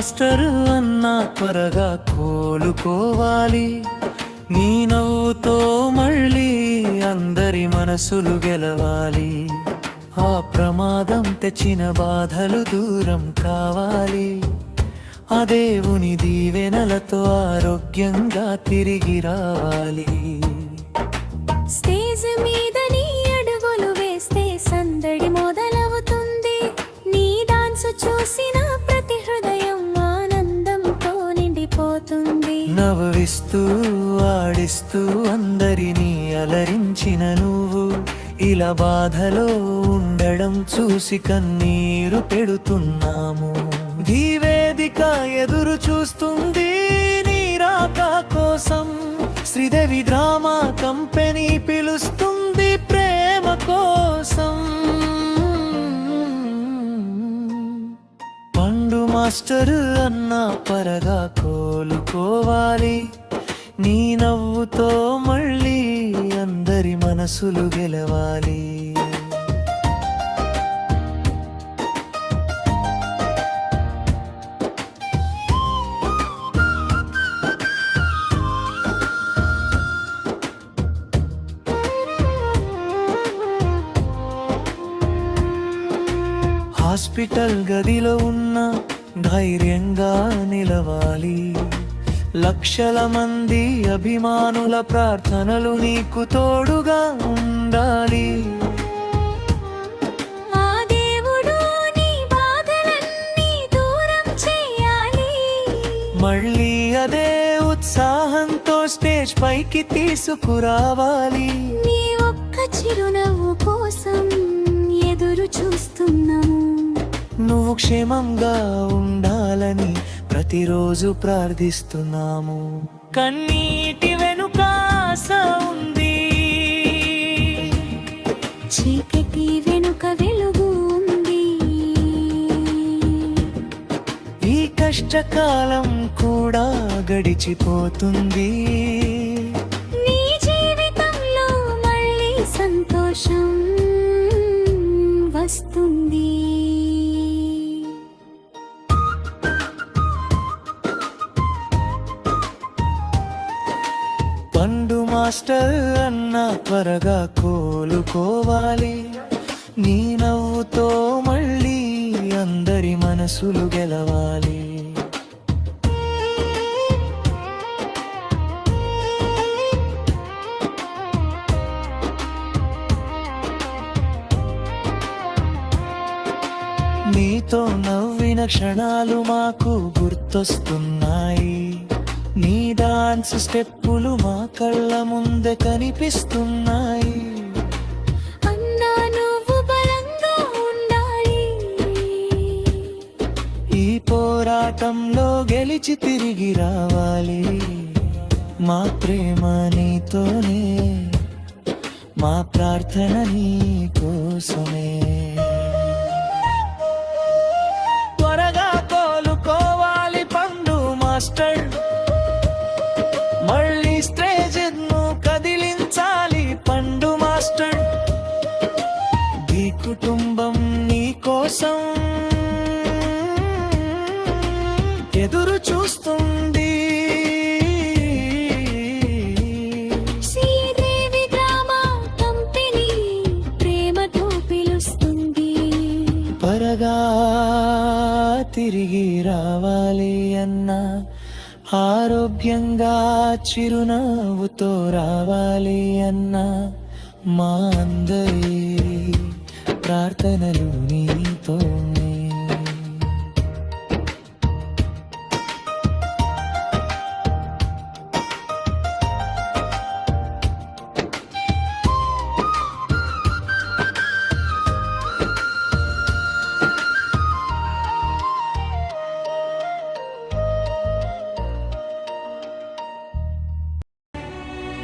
Master అన్నా త్వరగా కోలుకోవాలి, నీ నవ్వుతో మళ్ళీ అందరి మనసులు గెలవాలి. ఆ ప్రమాదం తెచ్చిన బాధలు దూరం కావాలి, ఆ దేవుని దీవెనలతో ఆరోగ్యంగా తిరిగి రావాలి. స్టేజ్ మీద నీ అడుగులు వేస్తే సందడి మొదలవుతుంది, నీ డాన్స్ చూసిన ప్రతి హృదయం ఆనందంతో నిండిపోతుంది. నవ్విస్తూ ఆడిస్తూ అందరినీ అలరించిన నువ్వు ఇలా బాధలో ఉండడం చూసి కన్నీరు పెడుతున్నాము. ఈ వేదిక ఎదురు చూస్తుంది నీ రాక కోసం, శ్రీదేవి డ్రామా కంపెనీ పిలుస్తుంది ప్రేమ కోసం. పండు మాస్టర్ అన్నా త్వరగా కోలుకోవాలి, నీ నవ్వుతో మళ్ళీ అందరి మనసులు గెలవాలి. హాస్పిటల్ గదిలో ఉన్న ధైర్యంగా నిలవాలి, లక్షల మంది అభిమానుల ప్రార్థనలు నీకు తోడుగా ఉండాలి. ఆ దేవుడు నీ బాధలన్నీ దూరం చేయాలి, మళ్ళీ అదే ఉత్సాహంతో స్టేజ్ పైకి తీసుకురావాలి. నీ ఒక్క చిరునవ్వు కోసం ఎదురు చూస్తున్నాము, నువ్వు క్షేమంగా ఉండాలని ప్రతిరోజు ప్రార్థిస్తున్నాము. కన్నీటి వెనుక ఆశ ఉంది, చీకటి వెనుక వెలుగు ఉంది. ఈ కష్టకాలం కూడా గడిచిపోతుంది, నీ జీవితంలో మళ్ళీ సంతోషం వస్తుంది. పండు మాస్టర్ అన్నా త్వరగా కోలుకోవాలి, నీ నవ్వుతో మళ్ళీ అందరి మనసులు గెలవాలి. నీతో నవ్విన క్షణాలు మాకు గుర్తొస్తున్నాయి, నీ డాన్స్ స్టెప్పులు మా కళ్ళ ముందే కనిపిస్తున్నాయి. అన్నా నువ్వు బలంగా ఉండాలి, ఈ పోరాటంలో గెలిచి తిరిగి రావాలి. మా ప్రేమ నీతోనే, మా ప్రార్థన నీ కోసమే. త్వరగా కోలుకోవాలి పండు మాస్టర్, మళ్ళీ స్టేజ్ ను కదిలించాలి పండు మాస్టర్. ఈ కుటుంబం నీ కోసం ఎదురు చూస్తుంది. శ్రీదేవి డ్రామా కంపెనీ ప్రేమతో పిలుస్తుంది, త్వరగా తిరిగి రావాలి అన్నా, ఆరోగ్యంగా చిరునవ్వుతో రావాలి అన్నా, మా అందరి ప్రార్థనలు నీతోనే.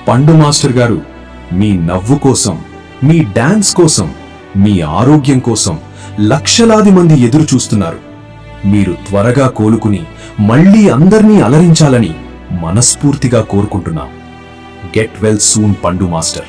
పండు మాస్టర్ గారు, మీ నవ్వు కోసం, మీ డాన్స్ కోసం, మీ ఆరోగ్యం కోసం లక్షలాది మంది ఎదురు చూస్తున్నారు. మీరు త్వరగా కోలుకుని మళ్ళీ అందర్నీ అలరించాలని మనస్ఫూర్తిగా కోరుకుంటున్నాం. గెట్ వెల్ సూన్ పండు మాస్టర్.